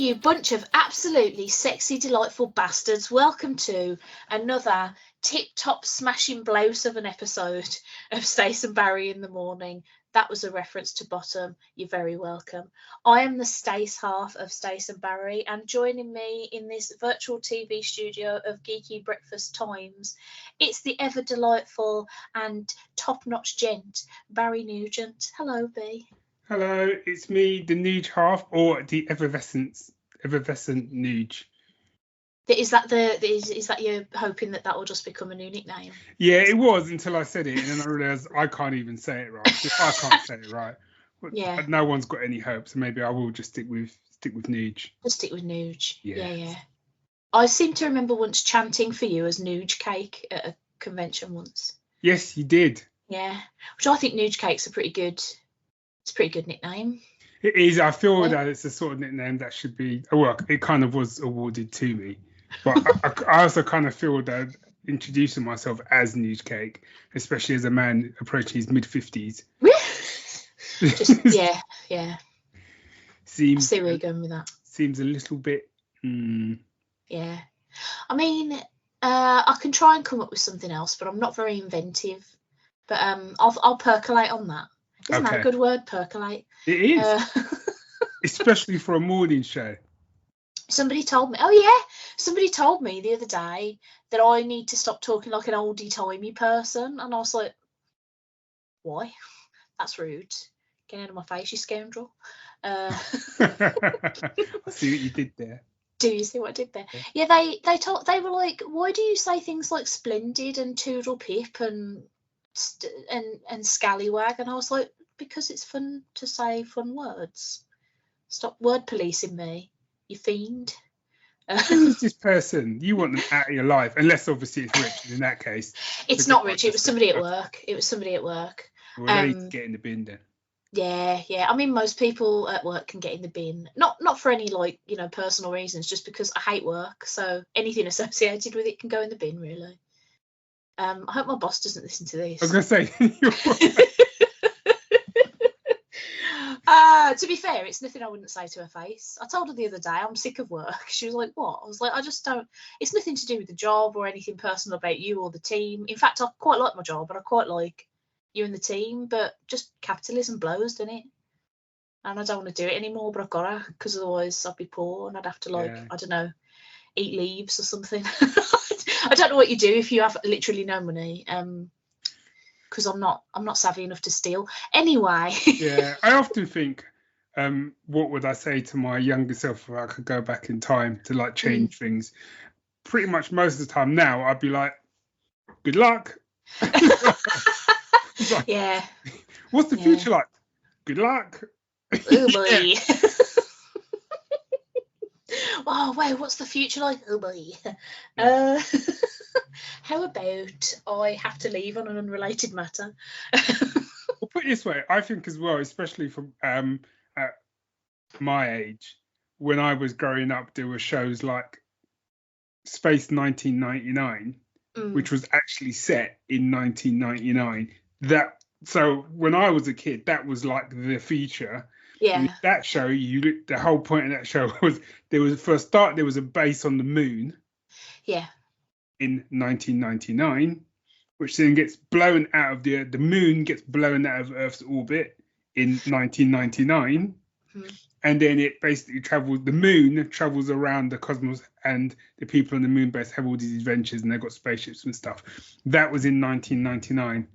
you bunch of absolutely sexy, delightful bastards. Welcome to another tip-top smashing blouse of an episode of Stace and Barry in the Morning. That was a reference to Bottom. You're very welcome. I am the Stace half of Stace and Barry, and joining me in this virtual TV studio of Geeky Breakfast Times, it's the ever delightful and top-notch gent, Barry Nugent. Hello, B. Hello, it's me, the Nuge half, or the effervescent Nuge. Is that you're hoping that will just become a new nickname? Yeah, it was until I said it, and then I realised I can't even say it right. If I can't say it right, yeah, no one's got any hope, so maybe I will just stick with Nuge. Just stick with Nuge. Yeah. Yeah. I seem to remember once chanting for you as Nuge Cake at a convention once. Yes, you did. Yeah, which I think Nuge Cake's a pretty good nickname. It is. I feel that it's a sort of nickname that should be. Well, it kind of was awarded to me, but I also kind of feel that introducing myself as Nuge Cake, especially as a man approaching his mid-50s. Yeah. I see where you're going with that. Seems a little bit. Yeah, I mean, I can try and come up with something else, but I'm not very inventive. But I'll percolate on that. Isn't that a good word, percolate? It is, especially for a morning show. Somebody told me the other day that I need to stop talking like an oldie-timey person, and I was like, why? That's rude. Get out of my face, you scoundrel. I see what you did there. Do you see what I did there? Yeah, they were like, why do you say things like splendid and toodle pip and scallywag? And I was like, because it's fun to say fun words. Stop word policing me, you fiend. Who's this person? You want them out of your life, unless obviously it's Rich. In that case, it's not Rich. It was somebody at work. Well, they need to get in the bin then. Yeah. I mean, most people at work can get in the bin. Not for any personal reasons, just because I hate work. So anything associated with it can go in the bin, really. I hope my boss doesn't listen to this. I was going to say. To be fair, it's nothing I wouldn't say to her face. I told her the other day I'm sick of work. She was like, what? I was like, I just don't. It's nothing to do with the job or anything personal about you or the team. In fact, I quite like my job and I quite like you and the team, but just capitalism blows, doesn't it? And I don't want to do it anymore, but I've got to, because otherwise I'd be poor and I'd have to I don't know, eat leaves or something. I don't know what you do if you have literally no money. Because I'm not savvy enough to steal. Anyway. Yeah, I often think, what would I say to my younger self if I could go back in time to change things? Pretty much most of the time now, I'd be like, good luck. Yeah. What's the future like? Good luck. Oh boy. Oh wait, what's the future like? Oh boy. How about I have to leave on an unrelated matter? Well, put it this way, I think as well, especially from at my age, when I was growing up, there were shows like Space 1999, which was actually set in 1999. So when I was a kid, that was like the feature. Yeah. And that show, the whole point of that show was there was a base on the moon. Yeah. In 1999, which then gets blown out of the moon gets blown out of Earth's orbit in 1999, and then it basically the moon travels around the cosmos, and the people on the moon base have all these adventures, and they've got spaceships and stuff. That was in 1999.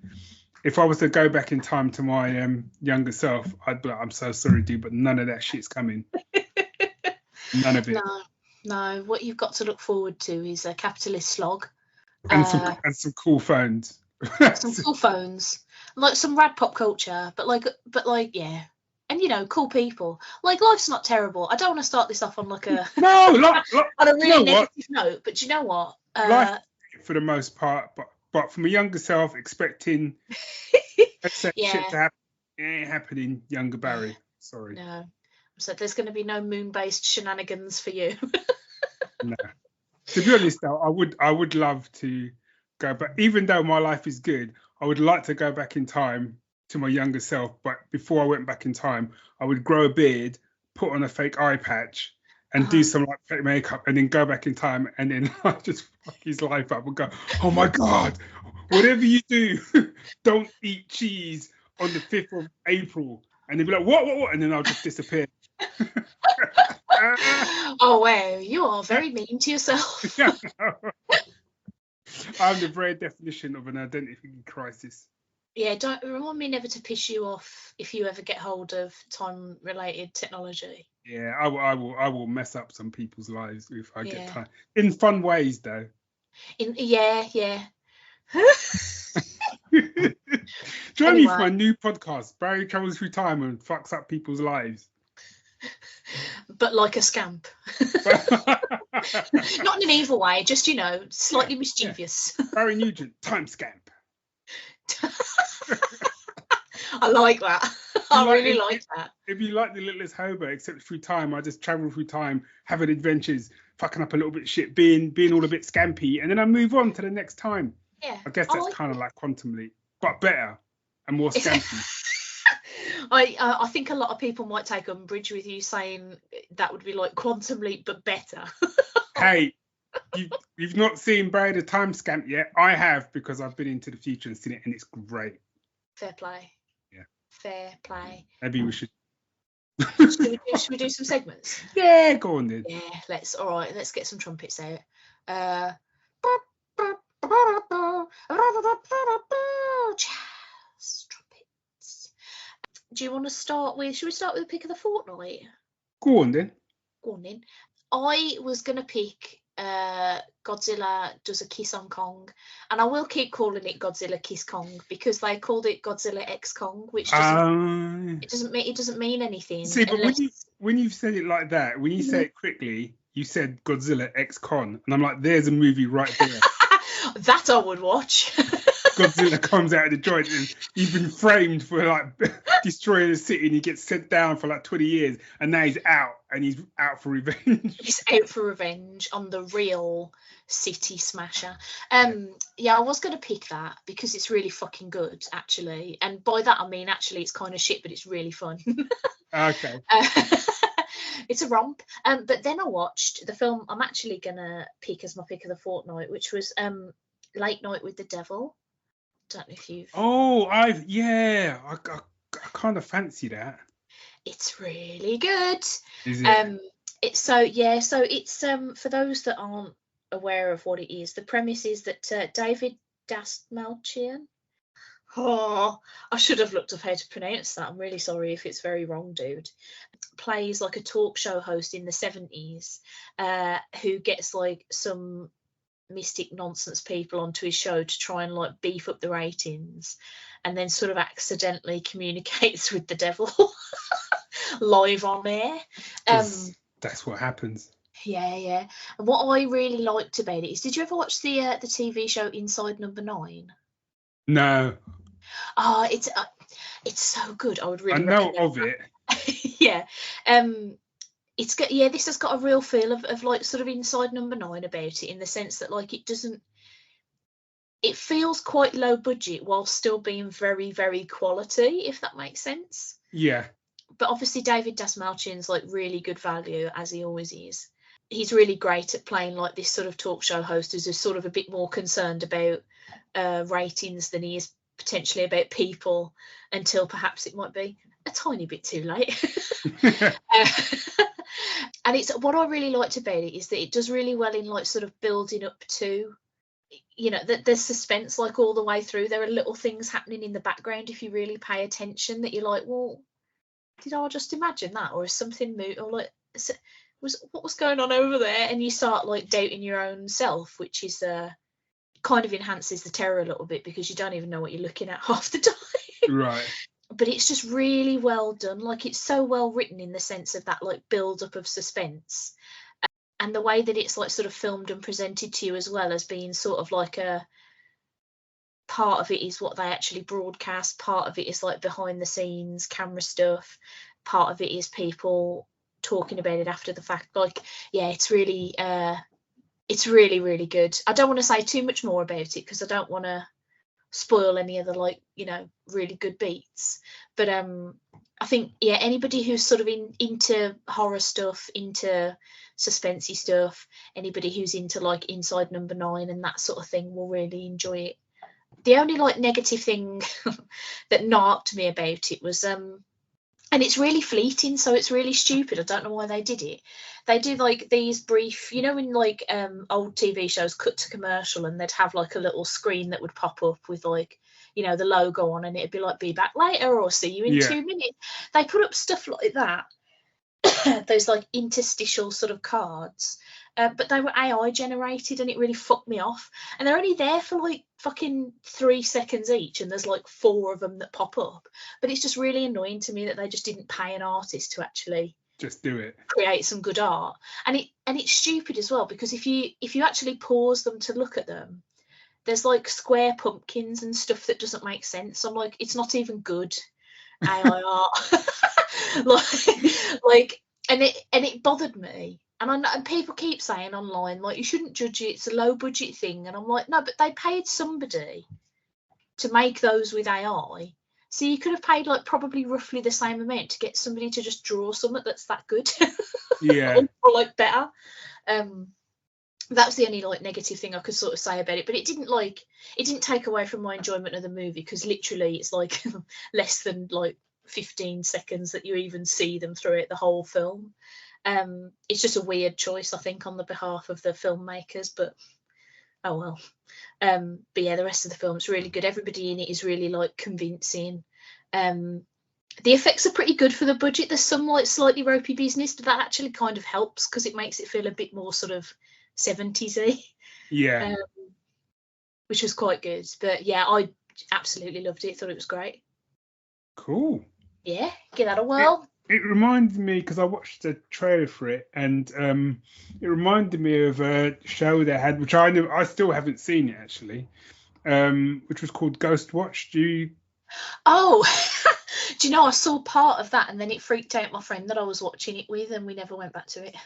If I was to go back in time to my younger self, I'd be like, I'm so sorry, dude, but none of that shit's coming. None of it. No, what you've got to look forward to is a capitalist slog. And some cool phones. Some cool phones. Like some rad pop culture, but yeah. And cool people. Like, life's not terrible. I don't want to start this off on like a on a really negative note, but you know what? Life for the most part, but from a younger self expecting shit to happen, it ain't happening, younger Barry. Sorry. No. So there's going to be no moon-based shenanigans for you. No. To be honest, though, I would love to go back. Even though my life is good, I would like to go back in time to my younger self. But before I went back in time, I would grow a beard, put on a fake eye patch, and do some like fake makeup and then go back in time and then like just fuck his life up and go, oh my God, whatever you do, don't eat cheese on the 5th of April. And they'd be like, what? And then I'll just disappear. Oh, wow, you are very mean to yourself. I'm the very definition of an identity crisis. Yeah, don't remind me never to piss you off if you ever get hold of time-related technology. Yeah, I will mess up some people's lives if I get time. In fun ways, though. Yeah. Join me for my new podcast, Barry Travels Through Time and Fucks Up People's Lives. But like a scamp. Not in an evil way, just, slightly mischievous. Yeah. Barry Nugent, time scamp. I like that. I really like that. If you like the Littlest Hobo, except through time, I just travel through time, having adventures, fucking up a little bit shit, being all a bit scampy, and then I move on to the next time. Yeah. I guess that's kind of like Quantum Leap, but better and more scampy. I think a lot of people might take umbrage with you saying that would be like Quantum Leap, but better. Hey, you've not seen Barry the Time Scamp yet. I have, because I've been into the future and seen it, and it's great. Fair play. Yeah. Fair play. Maybe we should. Should we do some segments? Yeah, go on then. Yeah, let's get some trumpets out. Jazz trumpets. Do you want to start with? Should we start with the pick of the fortnight? Go on then. I was gonna pick Godzilla Does a Kiss on Kong, and I will keep calling it Godzilla Kiss Kong because they called it Godzilla X Kong, which doesn't mean anything. See, but when you've said it like that, when you say it quickly, you said Godzilla X Con, and I'm like, there's a movie right there. That I would watch. Godzilla comes out of the joint and he's been framed for like destroying a city, and he gets sent down for like 20 years, and now he's out for revenge. He's out for revenge on the real city smasher. Yeah, I was going to pick that because it's really fucking good, actually. And by that I mean actually it's kind of shit, but it's really fun. Okay. It's a romp. But then I watched the film I'm actually going to pick as my pick of the fortnight, which was Late Night with the Devil. Don't know if you've. Oh, I kind of fancy that. It's really good. Is it? It's for those that aren't aware of what it is. The premise is that David Dastmalchian. Oh, I should have looked up how to pronounce that. I'm really sorry if it's very wrong, dude. Plays like a talk show host in the 70s, who gets like some mystic nonsense people onto his show to try and like beef up the ratings, and then sort of accidentally communicates with the devil live on air. That's what happens. Yeah. And what I really liked about it is, did you ever watch the TV show Inside Number 9? No. Oh, it's so good. I would really. I know of it. Yeah. It's got this has got a real feel of like sort of Inside Number 9 about it, in the sense that like it feels quite low budget while still being very, very quality, if that makes sense. Yeah. But obviously David Dastmalchian's like really good value, as he always is. He's really great at playing like this sort of talk show host who's sort of a bit more concerned about ratings than he is potentially about people, until perhaps it might be a tiny bit too late. And it's what I really liked about it is that it does really well in like sort of building up to, that there's suspense like all the way through. There are little things happening in the background if you really pay attention that you're like, well, did I just imagine that, or is something moved, or like what was going on over there? And you start like doubting your own self, which is kind of enhances the terror a little bit, because you don't even know what you're looking at half the time. Right. But it's just really well done. Like, it's so well written in the sense of that like build up of suspense, and the way that it's like sort of filmed and presented to you as well, as being sort of like a part of it is what they actually broadcast, part of it is like behind the scenes camera stuff, part of it is people talking about it after the fact. Like, yeah, it's really really good. I don't want to say too much more about it because I don't want to spoil any of the like really good beats, but I think, yeah, anybody who's sort of into horror stuff, into suspensey stuff, anybody who's into like Inside Number 9 and that sort of thing will really enjoy it. The only like negative thing that knocked me about it was and it's really fleeting, so it's really stupid. I don't know why they did it. They do like these brief, you know, in like old TV shows cut to commercial, and they'd have like a little screen that would pop up with like, you know, the logo on, and it'd be like, be back later or see you in 2 minutes. They put up stuff like that, those like interstitial sort of cards, but they were AI generated, and it really fucked me off. And they're only there for like fucking 3 seconds each, and there's like 4 of them that pop up. But it's just really annoying to me that they just didn't pay an artist to actually just do it, create some good art. And it's stupid as well, because if you actually pause them to look at them, there's like square pumpkins and stuff that doesn't make sense. I'm like, it's not even good AI art. and it bothered me. And people keep saying online, like, you shouldn't judge it, it's a low budget thing. And I'm like, no, but they paid somebody to make those with AI. So you could have paid like probably roughly the same amount to get somebody to just draw something that's that good. Yeah. or like better. That's the only like negative thing I could sort of say about it. But it didn't take away from my enjoyment of the movie, because literally it's like less than like 15 seconds that you even see them throughout the whole film. It's just a weird choice, I think, on the behalf of the filmmakers, but oh well. But yeah, the rest of the film's really good. Everybody in it is really like convincing. The effects are pretty good for the budget. There's some like slightly ropey business, but that actually kind of helps because it makes it feel a bit more sort of 70s-y. Yeah. Which was quite good. But yeah, I absolutely loved it. Thought it was great. Cool. Yeah, give that a whirl. It reminded me, because I watched the trailer for it, and it reminded me of a show they had, which I still haven't seen it actually, which was called Ghost Watch. Oh, do you know, I saw part of that, and then it freaked out my friend that I was watching it with, and we never went back to it.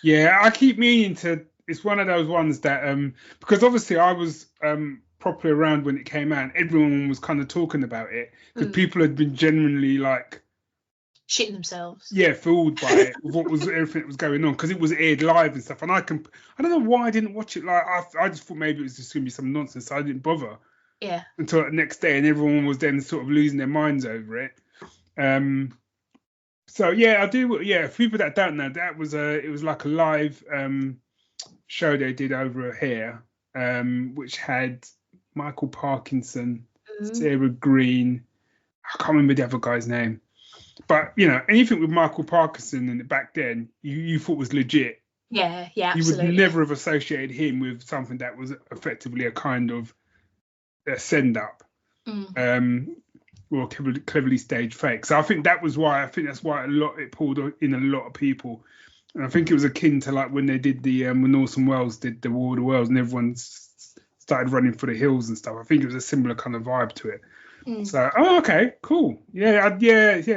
Yeah, I keep meaning to. It's one of those ones that because obviously I was properly around when it came out, and everyone was kind of talking about it, because people had been genuinely like shitting themselves. Yeah, fooled by it, with everything that was going on, because it was aired live and stuff. And I don't know why I didn't watch it. Like I just thought maybe it was just gonna be some nonsense, so I didn't bother. Yeah. Until the next day, and everyone was then sort of losing their minds over it. So yeah, I do. Yeah, for people that don't know, it was like a live show they did over here, which had Michael Parkinson, Sarah Green. I can't remember the other guy's name. But, you know, anything with Michael Parkinson in it back then, you thought was legit. Yeah, absolutely. You would never have associated him with something that was effectively a kind of a send-up. Or cleverly staged fake. So I think that's why it pulled in a lot of people. And I think it was akin to like when they did the when Orson Welles did the War of the Worlds, and everyone started running for the hills and stuff. I think it was a similar kind of vibe to it. So, okay, cool. Yeah.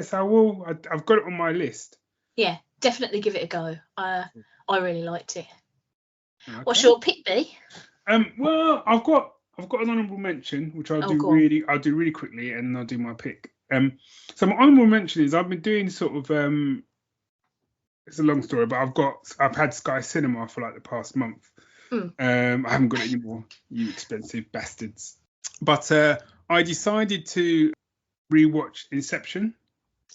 So I've got it on my list. Yeah, definitely give it a go. I really liked it. Okay. What's your pick, B? Well, I've got an honourable mention, which I'll do really quickly, and then I'll do my pick. So my honourable mention is I've been doing sort of it's a long story, but I've had Sky Cinema for like the past month. I haven't got it anymore, you expensive bastards. But I decided to rewatch Inception.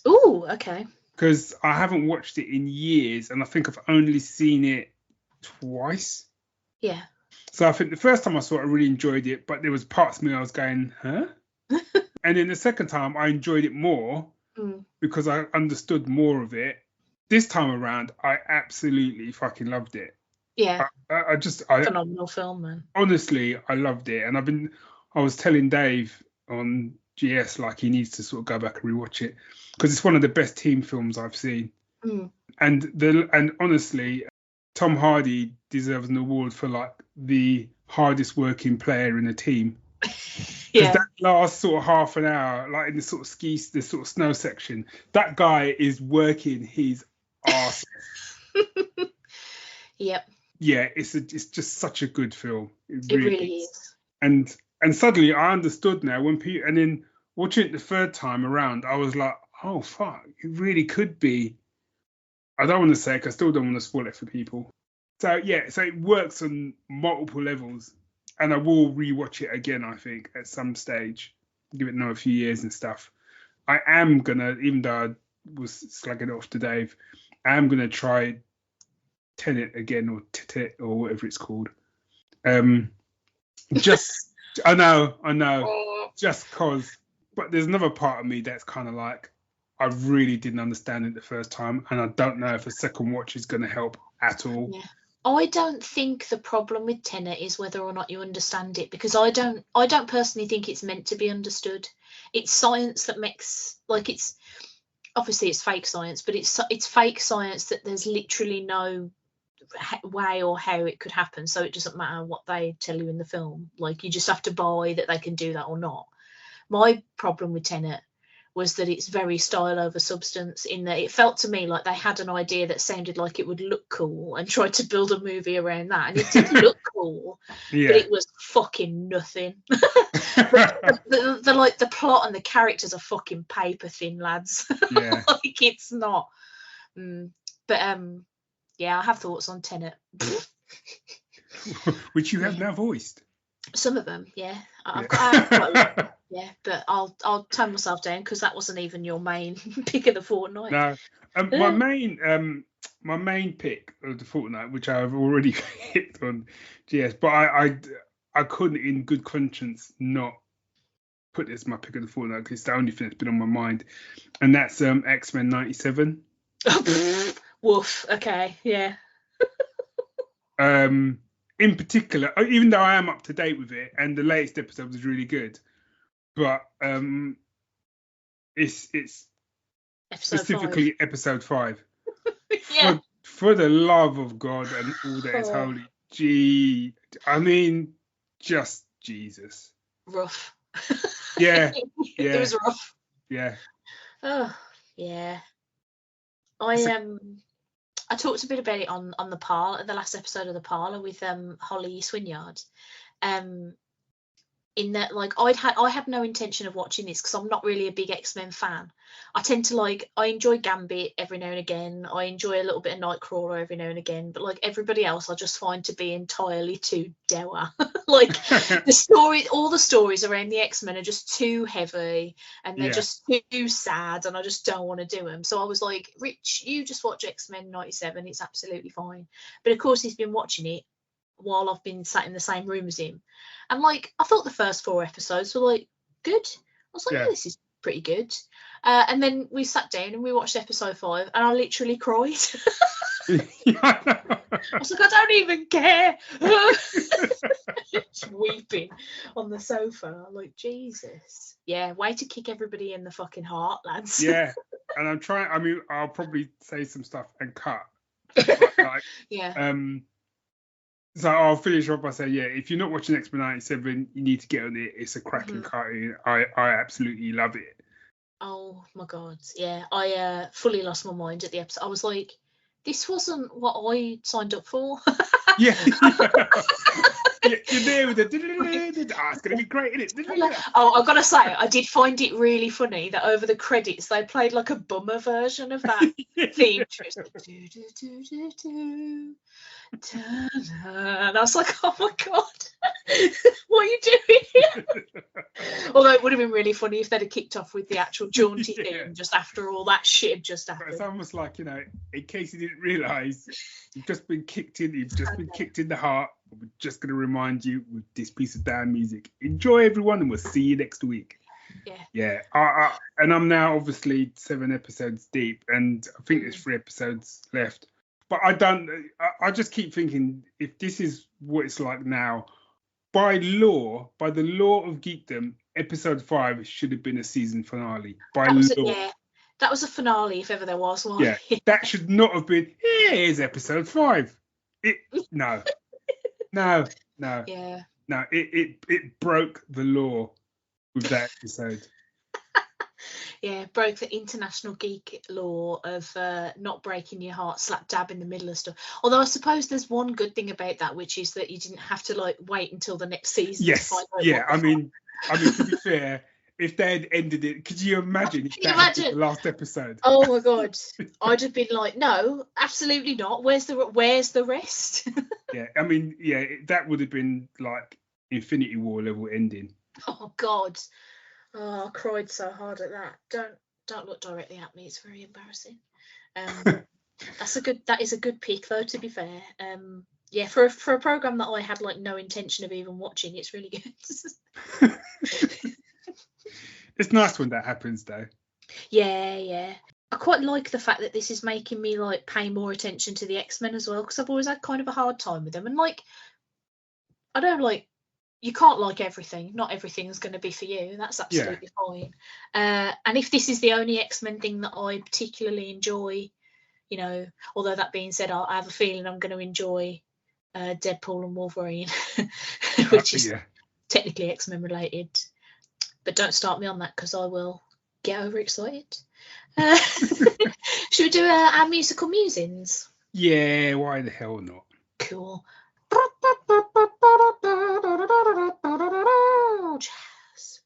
Ooh, okay. Because I haven't watched it in years, and I think I've only seen it twice. Yeah. So I think the first time I saw it, I really enjoyed it, but there was parts of me I was going, huh? And then the second time I enjoyed it more because I understood more of it. This time around, I absolutely fucking loved it. Yeah. I phenomenal film, man. Honestly, I loved it, and I was telling Dave on GS like he needs to sort of go back and rewatch it, because it's one of the best team films I've seen. And honestly, Tom Hardy deserves an award for like the hardest working player in the team. Because that last sort of half an hour, like in the sort of snow section, that guy is working his arse. Yep. Yeah, it's just such a good film. It really is. And suddenly I understood now and then watching it the third time around, I was like, oh fuck, it really could be. I don't want to say it 'cause I still don't want to spoil it for people. So yeah, so it works on multiple levels, and I will rewatch it again. I think at some stage, give it another few years and stuff. I am gonna, even though I was slagging it off to Dave, I am gonna try Tenet again, or Tit or whatever it's called. Just I know, just cause. But there's another part of me that's kind of like, I really didn't understand it the first time, and I don't know if a second watch is going to help at all. Yeah. I don't think the problem with Tenet is whether or not you understand it, because I don't personally think it's meant to be understood. It's science that makes, like, it's obviously it's fake science, but it's fake science that there's literally no way or how it could happen, so it doesn't matter what they tell you in the film. Like, you just have to buy that they can do that or not. My problem with Tenet was that it's very style over substance, in that it felt to me like they had an idea that sounded like it would look cool and tried to build a movie around that, and it did look cool, but it was fucking nothing. the plot and the characters are fucking paper thin, lads. Yeah. Like, it's not. But yeah, I have thoughts on Tenet. Which you have now voiced. Some of them, yeah. I've got quite a lot. Yeah, but I'll tone myself down, because that wasn't even your main pick of the fortnight. No, my main pick of the fortnight, which I've already picked on GS, but I couldn't in good conscience not put this as my pick of the fortnight, because it's the only thing that's been on my mind, and that's X-Men 97. Woof. Okay. Yeah. In particular, even though I am up to date with it, and the latest episode was really good, but it's specifically episode 5. Yeah. For the love of God and all that is holy, gee, I mean, just Jesus. Rough. Yeah. It was rough. Yeah. Oh, yeah. I talked a bit about it on the Parlour, the last episode of the Parlour, with Holly Swinyard. In that, like, I had no intention of watching this, because I'm not really a big X-Men fan. I tend to I enjoy Gambit every now and again. I enjoy a little bit of Nightcrawler every now and again. But like everybody else, I just find to be entirely too dour. Like, all the stories around the X-Men are just too heavy, and they're just too sad, and I just don't want to do them. So I was like, Rich, you just watch X-Men 97. It's absolutely fine. But of course, he's been watching it while I've been sat in the same room as him, and like, I thought the first 4 episodes were like good. I was like, yeah, this is pretty good. And then we sat down and we watched episode 5, and I literally cried. I was like, I don't even care. Just weeping on the sofa. I'm like, Jesus. Yeah, way to kick everybody in the fucking heart, lads. Yeah, and I'm trying. I mean, I'll probably say some stuff and cut. But, like, yeah. So I'll finish off by saying, yeah, if you're not watching X-Men 97, you need to get on it. It's a cracking cartoon. I absolutely love it. Oh my God, yeah. I fully lost my mind at the episode. I was like, this wasn't what I signed up for. Yeah. You're there with the it's going to be great, isn't it? Oh, I've got to say, I did find it really funny that over the credits they played like a bummer version of that theme. And I was like, oh my God, what are you doing here? Although it would have been really funny if they'd have kicked off with the actual jaunty theme just after all that shit had just happened. It's almost like, in case you didn't realise, you've just been kicked in the heart. We're just going to remind you with this piece of damn music. Enjoy, everyone, and we'll see you next week. Yeah. And I'm now obviously 7 episodes deep, and I think there's 3 episodes left. But I just keep thinking, if this is what it's like now, by the law of geekdom, episode 5 should have been a season finale. By law. That was a finale, if ever there was one. Yeah, that should not have been, here's episode 5. No. Yeah. No, it broke the law with that episode. Yeah, broke the international geek law of not breaking your heart slap dab in the middle of stuff. Although I suppose there's one good thing about that, which is that you didn't have to wait until the next season. Yes, to find out. Yeah, I mean, to be fair, if they had ended it, could you imagine if that had been the last episode? Oh my god, I'd have been like, no, absolutely not. Where's the rest? Yeah, I mean, yeah, that would have been like Infinity War level ending. Oh god, I cried so hard at that. Don't look directly at me. It's very embarrassing. That is a good pick though, to be fair. Yeah, for a program that I had like no intention of even watching, it's really good. It's nice when that happens though. Yeah. I quite like the fact that this is making me like pay more attention to the X-Men as well, because I've always had kind of a hard time with them. And like, I don't like, you can't like everything. Not everything's going to be for you. That's absolutely fine. And if this is the only X-Men thing that I particularly enjoy, you know, although that being said, I have a feeling I'm going to enjoy Deadpool and Wolverine, which is technically X-Men related. But don't start me on that, because I will get overexcited. Should we do our musical musings? Yeah, why the hell not? Cool. Jazz.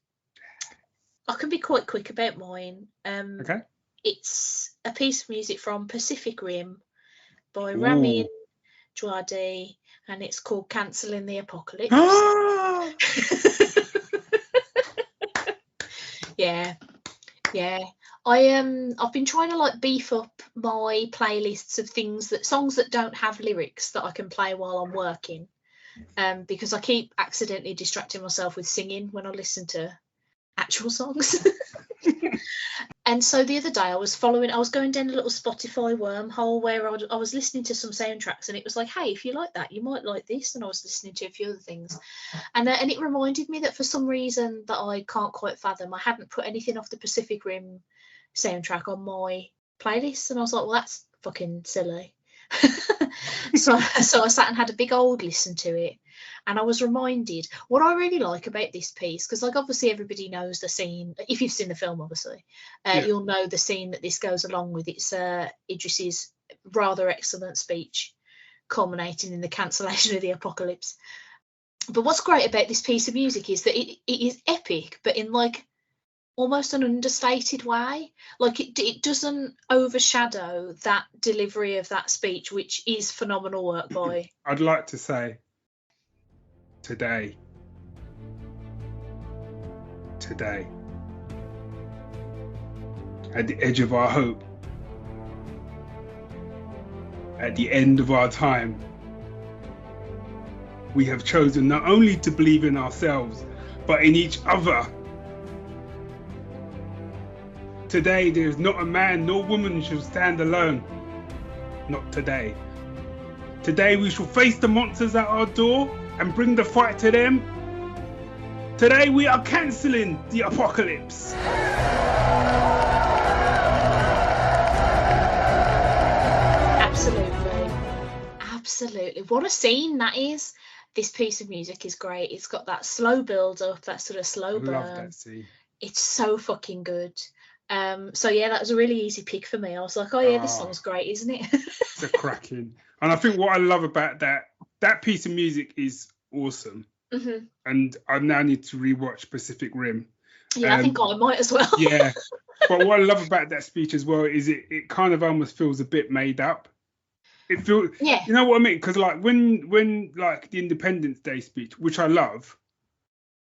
I can be quite quick about mine. Okay. It's a piece of music from Pacific Rim by Ramin Djawadi, and it's called Cancelling the Apocalypse. Yeah. I've been trying to like beef up my playlists of songs that don't have lyrics that I can play while I'm working, because I keep accidentally distracting myself with singing when I listen to actual songs. And so the other day I was going down a little Spotify wormhole where I was listening to some soundtracks, and it was like, hey, if you like that, you might like this. And I was listening to a few other things, and it reminded me that for some reason that I can't quite fathom, I hadn't put anything off the Pacific Rim soundtrack on my playlist. And I was like, well, that's fucking silly. So I sat and had a big old listen to it, and I was reminded what I really like about this piece, because like obviously everybody knows the scene. If you've seen the film, obviously you'll know the scene that this goes along with. It's Idris's rather excellent speech culminating in the cancellation of the apocalypse. But what's great about this piece of music is that it is epic, but in like almost an understated way. Like it doesn't overshadow that delivery of that speech, which is phenomenal work by. I'd like to say today, at the edge of our hope, at the end of our time, we have chosen not only to believe in ourselves, but in each other. Today, there is not a man nor woman shall stand alone. Not today. Today, we shall face the monsters at our door and bring the fight to them. Today, we are cancelling the apocalypse. Absolutely. What a scene that is. This piece of music is great. It's got that slow build up, that sort of slow burn. I love that scene. It's so fucking good. So yeah, that was a really easy pick for me. I was like, oh yeah, this song's great, isn't it? It's a cracking. And I think what I love about that piece of music is awesome. Mm-hmm. And I now need to rewatch Pacific Rim. Yeah, I think I might as well. Yeah. But what I love about that speech as well is it kind of almost feels a bit made up. It feels, yeah. You know what I mean? Because like when like the Independence Day speech, which I love,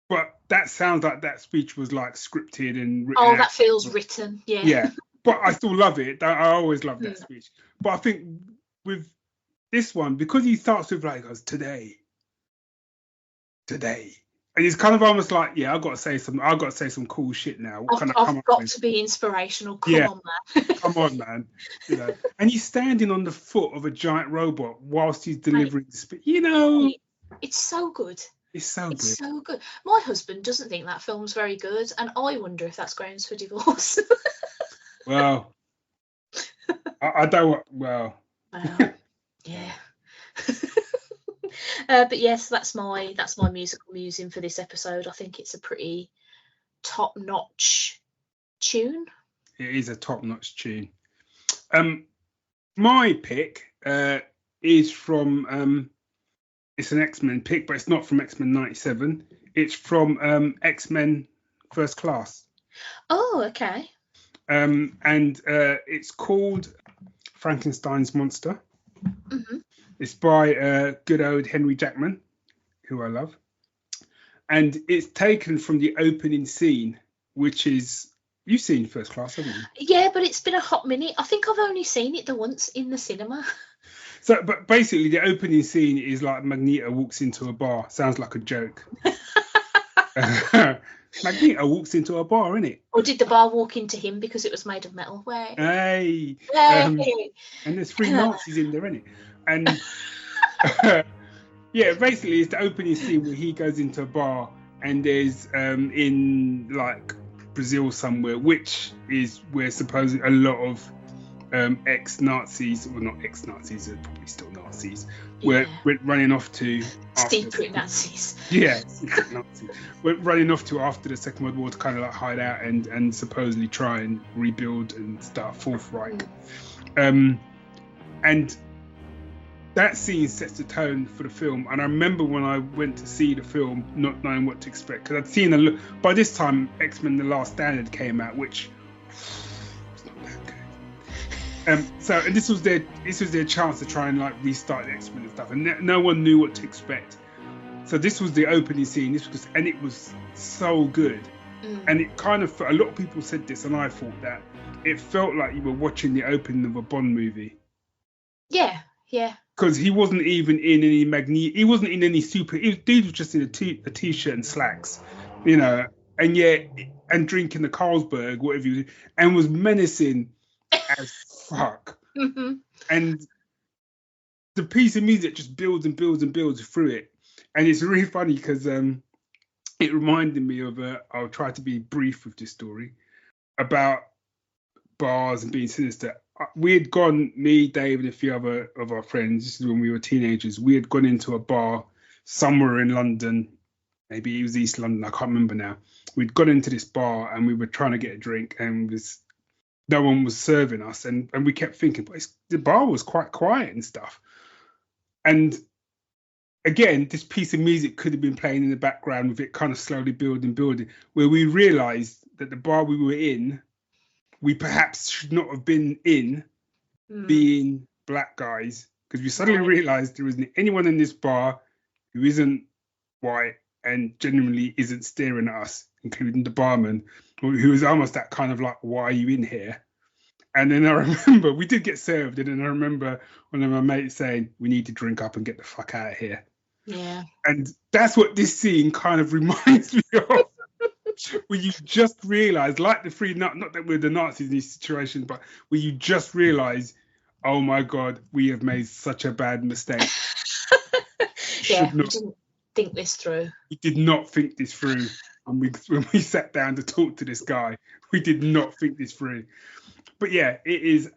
but that sounds like that speech was like scripted and written. Oh, that feels written. Yeah. Yeah. But I still love it. I always love that speech. But I think with this one, because he starts with like, goes, today. And it's kind of almost like, yeah, I've got to say some cool shit now. What can I come I've got to be inspirational. Come on, man. Come on, man. You know. And he's standing on the foot of a giant robot whilst he's delivering the speech. You know. It's so good. It's so good. My husband doesn't think that film's very good, and I wonder if that's grounds for divorce. Well, I don't. Well, yeah. But yes, that's my musical musing for this episode. I think it's a pretty top-notch tune. It is a top-notch tune. My pick is from. It's an X-Men pick, but it's not from X-Men 97. It's from X-Men First Class. Oh, okay. And it's called Frankenstein's Monster. Mm-hmm. It's by good old Henry Jackman, who I love. And it's taken from the opening scene, which is, you've seen First Class, haven't you? Yeah, but it's been a hot minute. I think I've only seen it the once in the cinema. So, but basically, the opening scene is like Magneto walks into a bar. Sounds like a joke. Magneto walks into a bar, innit? Or did the bar walk into him because it was made of metal? Way. Hey, Hey. and there's 3 Nazis in there, innit? And yeah, basically, it's the opening scene where he goes into a bar, and there's in like Brazil somewhere, which is where supposedly a lot of ex-Nazis, well, not ex-Nazis, they're probably still Nazis, were running off to. Secret Nazis. Yeah, secret Nazis. Went running off to after the Second World War to kind of like hide out and supposedly try and rebuild and start Fourth Reich. And that scene sets the tone for the film. And I remember when I went to see the film, not knowing what to expect, because I'd seen by this time X-Men: The Last Stand had came out, which was not that good. And this was their chance to try and like restart the X-Men and stuff, and no one knew what to expect. So this was the opening scene. And it was so good. And it kind of, a lot of people said this, and I thought that it felt like you were watching the opening of a Bond movie. Yeah, yeah. Because he wasn't even in any he wasn't in any dude was just in a t-shirt and slacks, you know, and drinking the Carlsberg, whatever you, and was menacing as fuck. Mm-hmm. And the piece of music just builds and builds and builds through it. And it's really funny because it reminded me of I'll try to be brief with this story about bars and being sinister. We had gone, me, Dave, and a few other of our friends, this is when we were teenagers, we had gone into a bar somewhere in London, maybe it was East London, I can't remember now. We'd gone into this bar and we were trying to get a drink, and no one was serving us, and we kept thinking, but the bar was quite quiet and stuff. And again, this piece of music could have been playing in the background with it kind of slowly building, where we realised that the bar we were in, we perhaps should not have been in, being black guys, because we suddenly realised there isn't anyone in this bar who isn't white and genuinely isn't staring at us, including the barman, who was almost that kind of like, why are you in here? And then I remember we did get served, and then I remember one of my mates saying, we need to drink up and get the fuck out of here. Yeah. And that's what this scene kind of reminds me of. Where you just realise, like the 3, not that we're the Nazis in these situations, but where you just realise, oh my God, we have made such a bad mistake. Yeah, we didn't think this through. We did not think this through. And when we sat down to talk to this guy, we did not think this through. But yeah, it is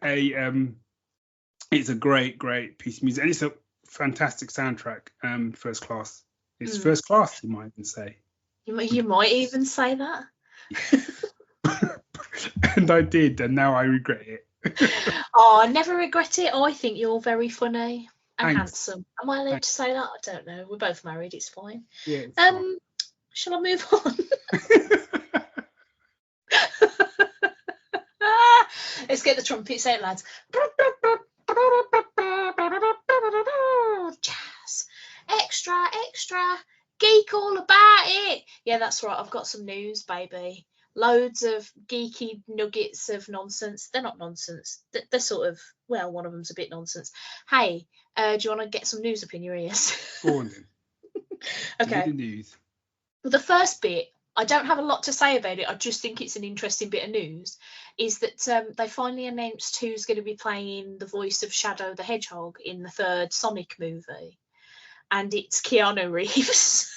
it's a great piece of music, and it's a fantastic soundtrack. First Class. It's first class, you might even say. You might even say that. And I did, and now I regret it. Oh, I never regret it. I think you're very funny and Thanks. handsome. Am I allowed to say that? I don't know. We're both married. It's fine. Yeah, it's fine. Shall I move on? Let's get the trumpets out, lads. Jazz. Extra. Geek all about it. Yeah, that's right. I've got some news, baby. Loads of geeky nuggets of nonsense. They're not nonsense. They're sort of, well, one of them's a bit nonsense. Hey, do you want to get some news up in your ears? Go on then. Okay. The news. The first bit, I don't have a lot to say about it. I just think it's an interesting bit of news. Is that they finally announced who's going to be playing the voice of Shadow the Hedgehog in the 3rd Sonic movie. And it's Keanu Reeves.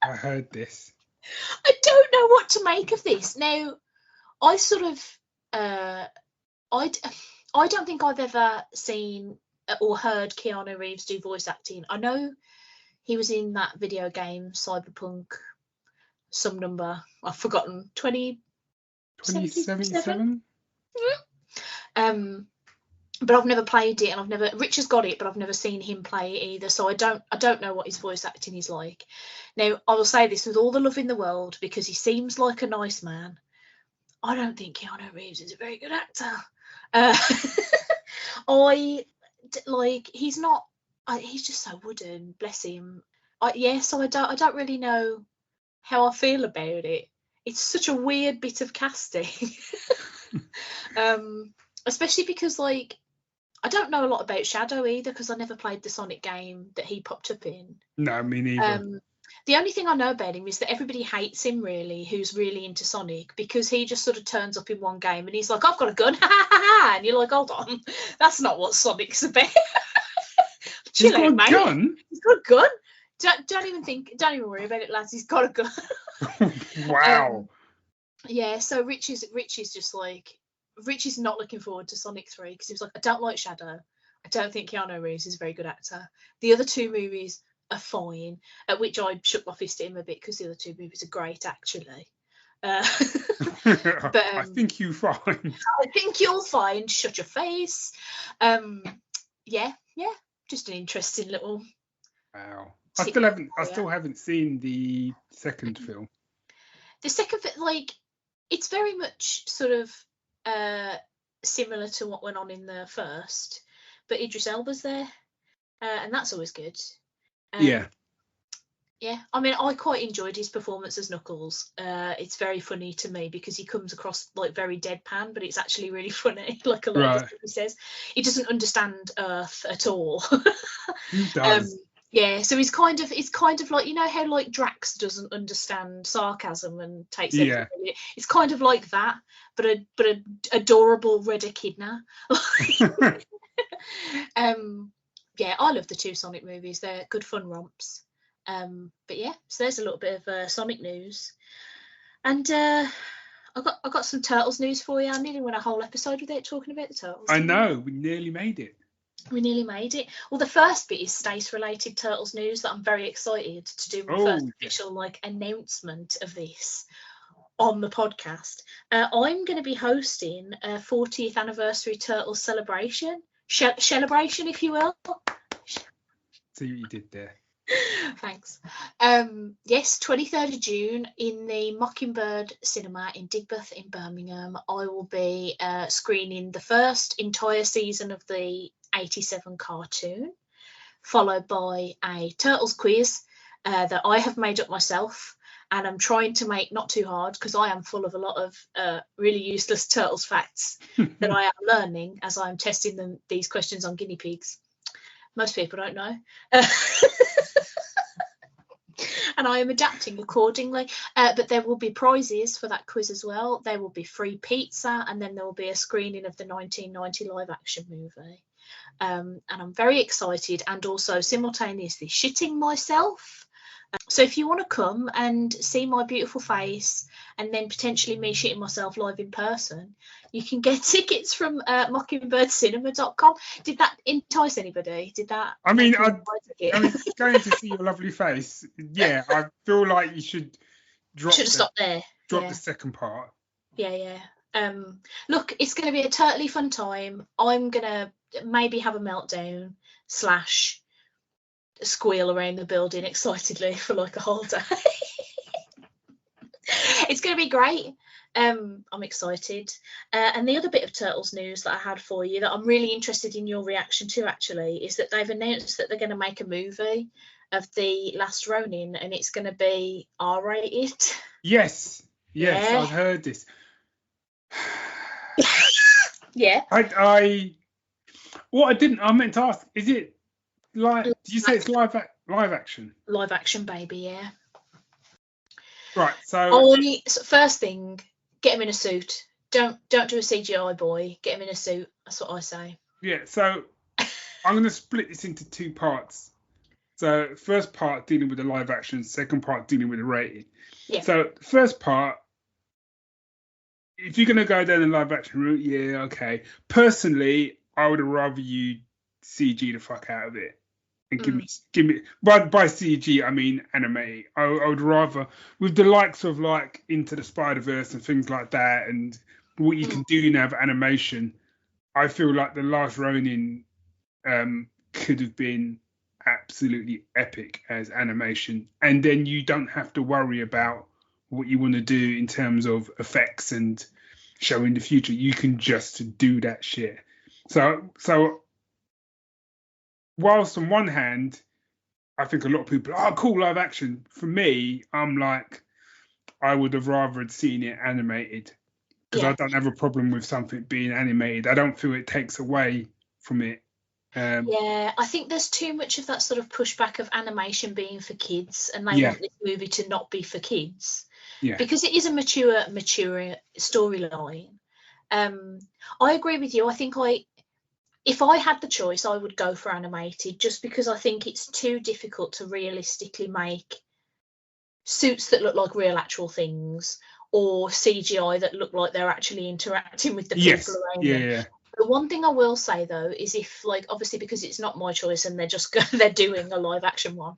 I heard this. I don't know what to make of this. Now, I sort of, I don't think I've ever seen or heard Keanu Reeves do voice acting. I know he was in that video game, Cyberpunk, some number, I've forgotten, 2077? but I've never played it, and Rich has got it, but I've never seen him play it either, so I don't know what his voice acting is like. Now, I will say this with all the love in the world, because he seems like a nice man. I don't think Keanu Reeves is a very good actor. He's not. He's just so wooden, bless him. So I don't really know how I feel about it. It's such a weird bit of casting. Especially because, like, I don't know a lot about Shadow either, because I never played the Sonic game that he popped up in. No, me neither. The only thing I know about him is that everybody hates him, really, who's really into Sonic, because he just sort of turns up in one game and he's like, I've got a gun, ha ha ha ha, and you're like, hold on, that's not what Sonic's about. Chill out, mate. Gun? He's got a gun. Don't even worry about it, lads. He's got a gun. Wow. Yeah, so Rich is just like, Rich is not looking forward to Sonic 3 because he was like, I don't like Shadow. I don't think Keanu Reeves is a very good actor. The other two movies are fine, at which I shook my fist at him a bit, because the other two movies are great, actually. But I think you find. I think you'll find. Shut your face. Yeah, just an interesting little. Wow. I still haven't seen the second film. The second, like, it's very much sort of similar to what went on in the first, but Idris Elba's there, and that's always good. Yeah. I mean, I quite enjoyed his performance as Knuckles. It's very funny to me because he comes across like very deadpan, but it's actually really funny. Like a lot of stuff he says, he doesn't understand Earth at all. He does. Yeah, so it's kind of like, you know how like Drax doesn't understand sarcasm and takes it. Yeah. It's kind of like that, but a adorable red echidna. Yeah, I love the two Sonic movies. They're good fun romps. But yeah, so there's a little bit of Sonic news, and I got some Turtles news for you. I nearly went a whole episode without talking about the Turtles. I know, we nearly made it. Well, the first bit is Stace related Turtles news that I'm very excited to do my first official like announcement of this on the podcast. I'm going to be hosting a 40th anniversary Turtles celebration, if you will. See what you did there. Thanks. Yes, 23rd of June in the Mockingbird Cinema in Digbeth in Birmingham, I will be screening the first entire season of the 87 cartoon, followed by a Turtles quiz that I have made up myself, and I'm trying to make not too hard because I am full of a lot of really useless Turtles facts that I am learning as I'm testing these questions on guinea pigs. Most people don't know. And I am adapting accordingly. But there will be prizes for that quiz as well. There will be free pizza, and then there will be a screening of the 1990 live action movie. And I'm very excited and also simultaneously shitting myself. So if you want to come and see my beautiful face and then potentially me shitting myself live in person, you can get tickets from mockingbirdscinema.com. Did that entice anybody? Did that? I mean, going to see your lovely face. Yeah, I feel like you should drop. Should have stopped there. Drop the second part. Yeah. Look, it's going to be a totally fun time. I'm going to maybe have a meltdown / squeal around the building excitedly for like a whole day. It's going to be great. I'm excited. And the other bit of Turtles news that I had for you that I'm really interested in your reaction to actually is that they've announced that they're going to make a movie of the Last Ronin, and it's going to be R-rated. Yes, I've heard this. Yeah. I meant to ask, is it like, did you say it's live action? Live action, baby, yeah. Right, so first thing, get him in a suit. Don't do a CGI boy. Get him in a suit. That's what I say. Yeah, so I'm going to split this into two parts. So first part dealing with the live action, second part dealing with the rating. Yeah. So the first part, if you're going to go down the live action route, yeah, okay. Personally, I would rather you CG the fuck out of it. And give me by CG I mean anime. I would rather, with the likes of like Into the Spider-Verse and things like that, and what you can do now with animation, I feel like the Last Ronin could have been absolutely epic as animation, and then you don't have to worry about what you want to do in terms of effects and showing the future. You can just do that shit. So whilst on one hand, I think a lot of people, oh, cool, live action. For me, I'm like, I would have rather seen it animated, because I don't have a problem with something being animated. I don't feel it takes away from it. Yeah, I think there's too much of that sort of pushback of animation being for kids, and they Yeah. want this movie to not be for kids. Yeah. Because it is a mature storyline. I agree with you. I think if I had the choice, I would go for animated, just because I think it's too difficult to realistically make suits that look like real actual things, or CGI that look like they're actually interacting with the people around them. Yeah. The one thing I will say though is, if, like, obviously because it's not my choice and they're just they're doing a live action one,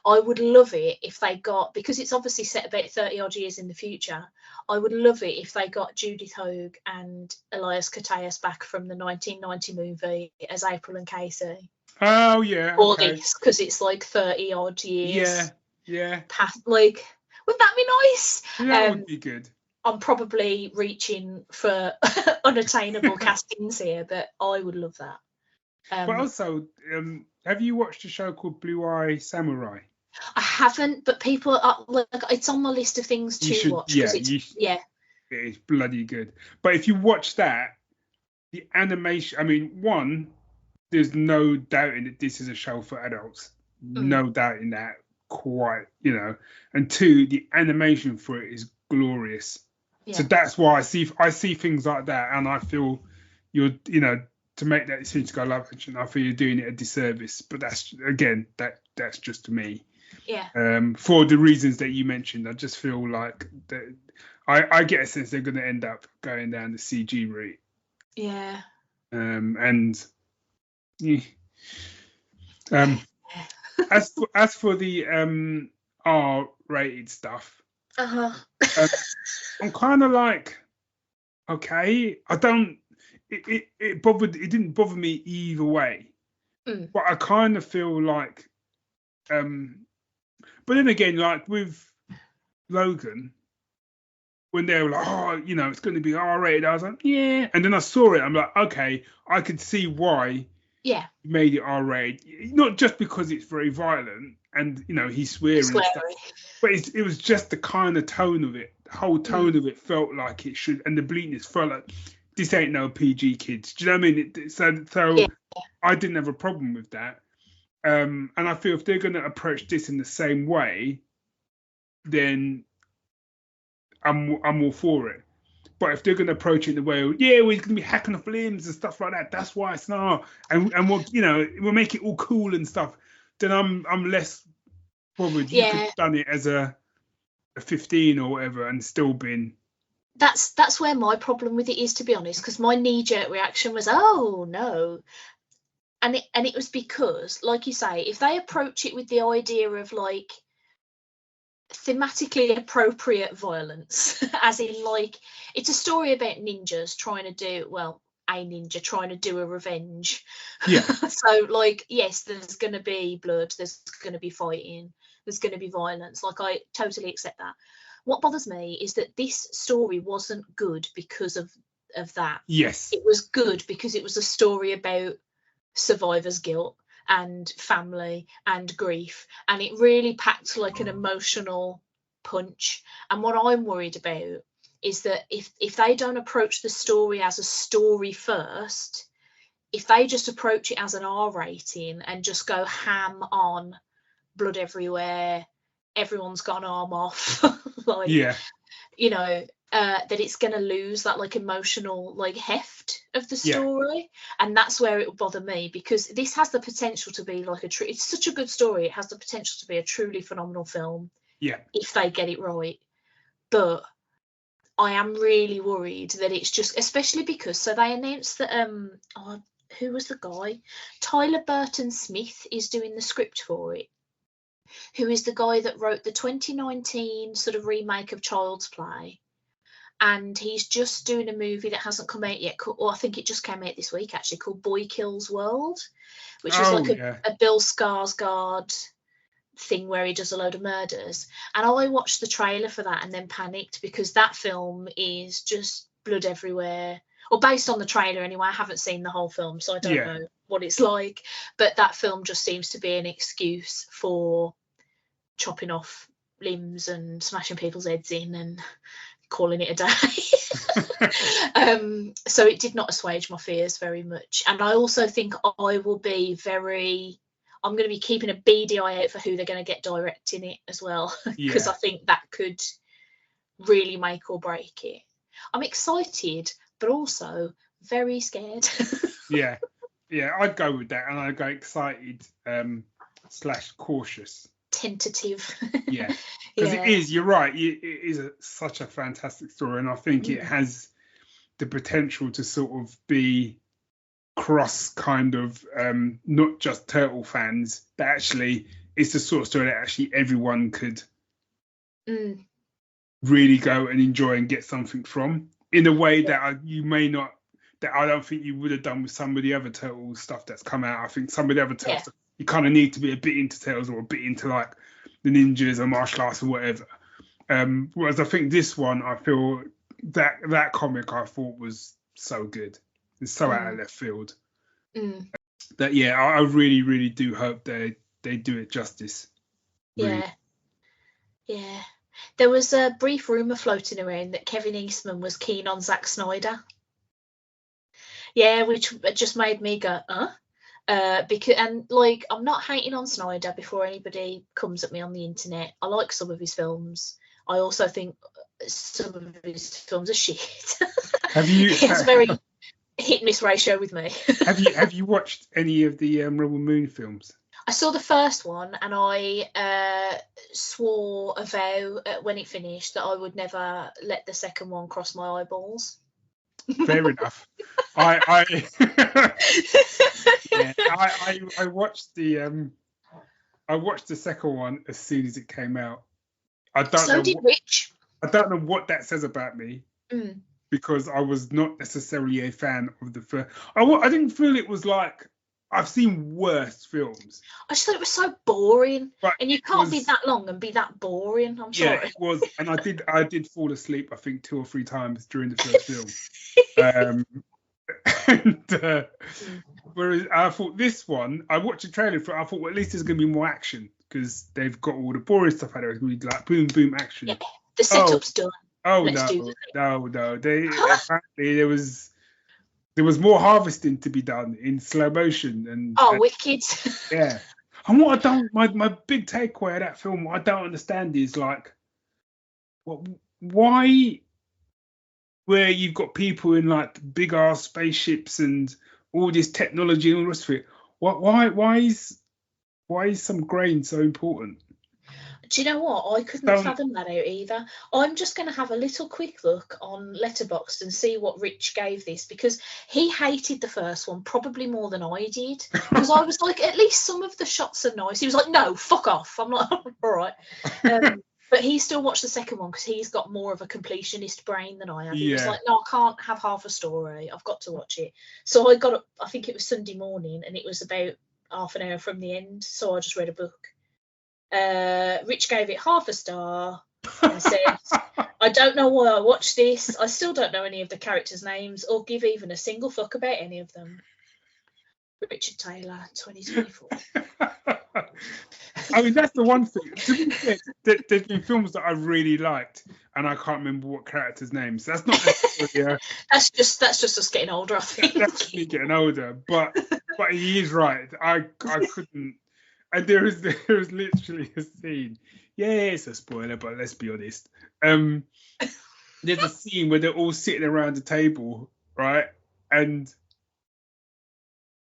I would love it if they got, because it's obviously set about 30 odd years in the future, I would love it if they got Judith Hoag and Elias Koteas back from the 1990 movie as April and Casey. Oh yeah. Or Okay. this, because it's like 30 odd years. Yeah. Past, like, wouldn't that be nice? That would be good. I'm probably reaching for unattainable castings here, but I would love that. But also, have you watched a show called Blue Eye Samurai? I haven't, but people are, like, it's on my list of things to watch. Yeah, it's bloody good. But if you watch that, the animation, I mean, one, there's no doubting that this is a show for adults. No doubting that, quite, And two, the animation for it is glorious. Yeah. So that's why I see things like that, and I feel you're, to make that decision to go live action, I feel you're doing it a disservice. But that's, again, that's just me. Yeah. For the reasons that you mentioned, I just feel like that I get a sense they're going to end up going down the CG route. Yeah. As for the R-rated stuff, I'm kind of like, okay, I don't. It didn't bother me either way, but I kind of feel like, but then again, like with Logan, when they were like, oh, it's going to be R-rated, I was like, yeah, and then I saw it, I'm like, okay, I could see why. Yeah, he made it R-rated, not just because it's very violent and he's swearing and stuff, but it was just the kind of tone of it. The whole tone of it felt like it should, and the bleakness felt like this ain't no PG kids. Do you know what I mean? So I didn't have a problem with that. And I feel if they're going to approach this in the same way, then I'm all for it. But if they're going to approach it in the way, we're going to be hacking off limbs and stuff like that, that's why it's not. And we'll make it all cool and stuff. Then I'm less bothered. You could have done it as a 15 or whatever and still been. That's where my problem with it is, to be honest, because my knee-jerk reaction was, oh no. And it was because, like you say, if they approach it with the idea of, like, thematically appropriate violence, as in, like, it's a story about ninjas trying to do, well, a ninja trying to do a revenge. Yeah. So, like, yes, there's going to be blood, there's going to be fighting, there's going to be violence. Like, I totally accept that. What bothers me is that this story wasn't good because of that. Yes. It was good because it was a story about survivor's guilt and family and grief, and it really packed like an emotional punch. And what I'm worried about is that if they don't approach the story as a story first, if they just approach it as an R rating and just go ham on blood everywhere, everyone's got an arm off, like, that it's going to lose that, like, emotional, like, heft of the story. And that's where it will bother me, because this has the potential to be like it's such a good story, it has the potential to be a truly phenomenal film if they get it right. But I am really worried that it's just, especially because, so they announced that who was the guy? Tyler Burton Smith is doing the script for it, who is the guy that wrote the 2019 sort of remake of Child's Play. and he's just doing a movie that hasn't come out yet, or I think it just came out this week actually, called Boy Kills World, which is like a Bill Skarsgård thing where he does a load of murders. And I watched the trailer for that and then panicked, because that film is just blood everywhere, or based on the trailer anyway. I haven't seen the whole film, so I don't know what it's like, but that film just seems to be an excuse for chopping off limbs and smashing people's heads in and calling it a day. So it did not assuage my fears very much. And I also think I will be I'm going to be keeping a beady eye out for who they're going to get directing it as well, because I think that could really make or break it. I'm excited, but also very scared. yeah, I'd go with that, and I'd go excited / cautious. Tentative. Yeah, because it is, you're right, it is such a fantastic story, and I think it has the potential to sort of be cross kind of not just Turtle fans, but actually it's the sort of story that actually everyone could really go and enjoy and get something from, in a way that I don't think you would have done with some of the other Turtle stuff that's come out. I think some of the other Turtles, you kind of need to be a bit into Turtles or a bit into like the ninjas or martial arts or whatever. Whereas I think this one, I feel that comic I thought was so good. It's so out of left field. That I really, really do hope they do it justice. Really. Yeah. There was a brief rumour floating around that Kevin Eastman was keen on Zack Snyder. Yeah, which just made me go, because, and like, I'm not hating on Snyder before anybody comes at me on the internet. I like some of his films. I also think some of his films are shit. It's very hit and miss ratio with me. Have you watched any of the Rebel Moon films? I saw the first one, and I swore a vow when it finished that I would never let the second one cross my eyeballs. Fair enough. I watched the second one as soon as it came out. Rich. I don't know what that says about me, because I was not necessarily a fan of the first. I didn't feel it was like, I've seen worse films. I just thought it was so boring, and you can't be that long and be that boring. I'm sorry. Yeah, it was, and I did fall asleep, I think 2 or 3 times during the first film. Whereas I thought this one, I watched the trailer for it, I thought, well, at least there's going to be more action, because they've got all the boring stuff out there. It's going to be like boom, boom, action. Yeah, the setup's done. Oh, no. They apparently there was more harvesting to be done in slow motion. And wicked. Yeah. And what I don't, my big takeaway of that film, what I don't understand is like, why, where you've got people in like big ass spaceships and all this technology and all the rest of it, why is some grain so important? Do you know what? I couldn't fathom that out either. I'm just going to have a little quick look on Letterboxd and see what Rich gave this, because he hated the first one probably more than I did. Because I was like, at least some of the shots are nice. He was like, no, fuck off. I'm like, all right. But he still watched the second one because he's got more of a completionist brain than I have. He was like, no, I can't have half a story. I've got to watch it. So I got up, I think it was Sunday morning, and it was about half an hour from the end. So I just read a book. Rich gave it half a star and said, I don't know why I watched this. I still don't know any of the characters' names or give even a single fuck about any of them. Richard Taylor, 2024. I mean, that's the one thing. To be fair, there's been films that I really liked, and I can't remember what characters' names. That's not necessarily that's just us getting older, I think. That's me getting older, but he is right. I couldn't. And there is literally a scene. Yeah, it's a spoiler, but let's be honest. There's a scene where they're all sitting around the table, right? And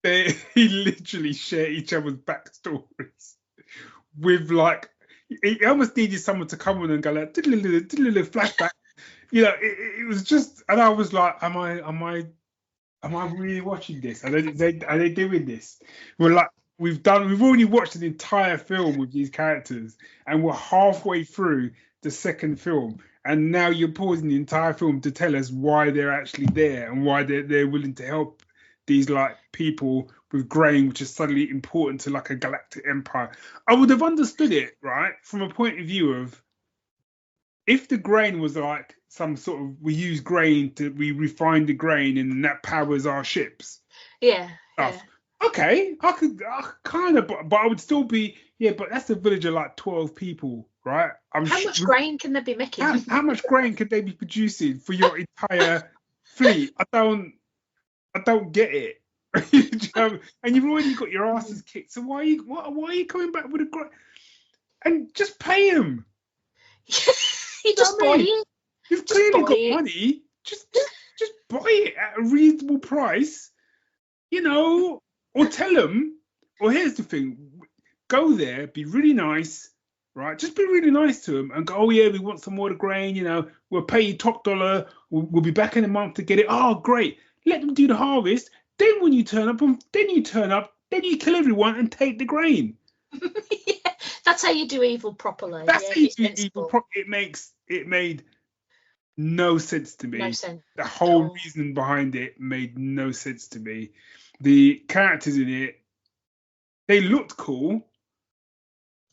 he literally share each other's backstories with like, he almost needed someone to come on and go like flashback. You know, it was just, and I was like, am I really watching this? Are they doing this? we've already watched an entire film with these characters, and we're halfway through the second film, and now you're pausing the entire film to tell us why they're actually there and why they're willing to help these like people with grain, which is suddenly important to like a galactic empire. I would have understood it, right, from a point of view of if the grain was like some sort of, we use grain we refine the grain and that powers our ships. Yeah. Stuff. Yeah. Okay, I kind of, but I would still be, but that's a village of like 12 people, right? How much grain can they be making? How much grain could they be producing for your entire fleet? I don't get it. And you've already got your asses kicked, so why are you coming back with a grain? And just pay them. You just buy it. You've clearly got money. Just buy it at a reasonable price, or tell them. Or here's the thing: go there, be really nice, right? Just be really nice to them and go. Oh yeah, we want some more of the grain. We'll pay you top dollar. We'll be back in a month to get it. Oh great! Let them do the harvest. Then when you turn up, then you kill everyone and take the grain. Yeah, that's how you do evil properly. That's how you do evil properly. It made no sense to me. No sense. The whole reason behind it made no sense to me. The characters in it, they looked cool.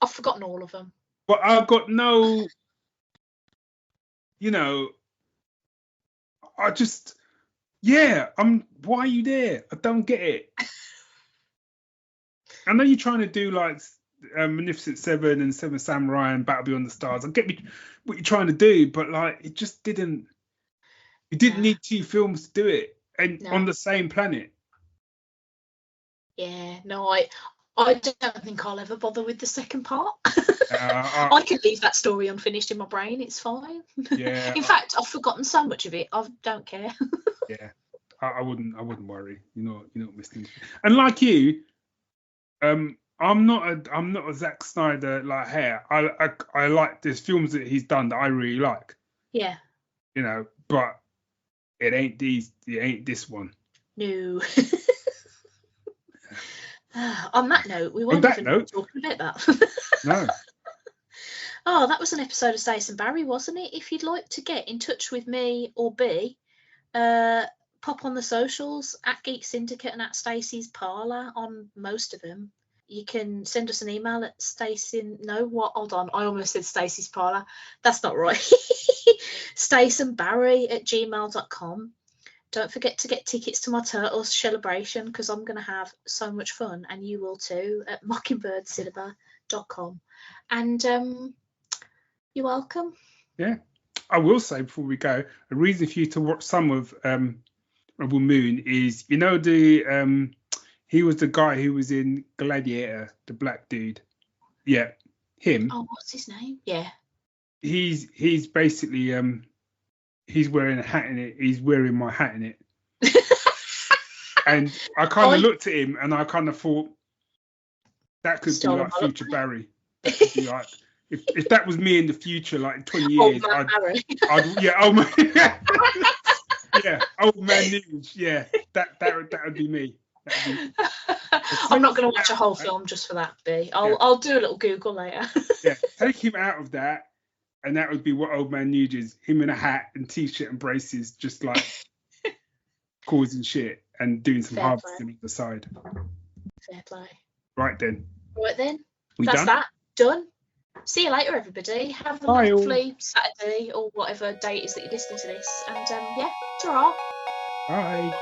I've forgotten all of them. But I've got no, why are you there? I don't get it. I know you're trying to do like Magnificent Seven and Seven Samurai and Battle Beyond the Stars. I get what you're trying to do, but like it just didn't. You didn't need 2 films to do it, and on the same planet. Yeah, no, I don't think I'll ever bother with the second part. I could leave that story unfinished in my brain. It's fine. Yeah. In fact, I've forgotten so much of it. I don't care. Yeah, I wouldn't worry. You're not missing. And like you, I'm not a Zack Snyder like hair. I like there's films that he's done that I really like. Yeah. But it ain't this one. No. On that note, we weren't even talking about that. No. Oh, that was an episode of Stace and Barry, wasn't it? If you'd like to get in touch with me or B, pop on the socials at Geek Syndicate and at Stacey's Parlour on most of them. You can send us an email at hold on, I almost said Stacey's Parlour. That's not right. staceandbarry@gmail.com. Don't forget to get tickets to my Turtles celebration because I'm going to have so much fun, and you will too, at mockingbirdscinema.com. And you're welcome. Yeah. I will say before we go, a reason for you to watch some of Rebel Moon is, he was the guy who was in Gladiator, the black dude. Yeah, him. Oh, what's his name? Yeah. He's basically he's wearing a hat in it. He's wearing my hat in it. And I kind of looked at him and I kind of thought that could be like future Barry. That could be like if that was me in the future, like in 20 years, old man News. Yeah, that would be me. I'm not going to watch a whole film just for that, B. I'll do a little Google later. Yeah, take him out of that, and that would be what Old Man Nuge is. Him in a hat and t-shirt and braces, just like causing shit and doing some harvesting on the side. Fair play. Right then. That's done? That. Done. See you later, everybody. Have a lovely Saturday or whatever day it is that you're listening to this. And ta-ra. Bye.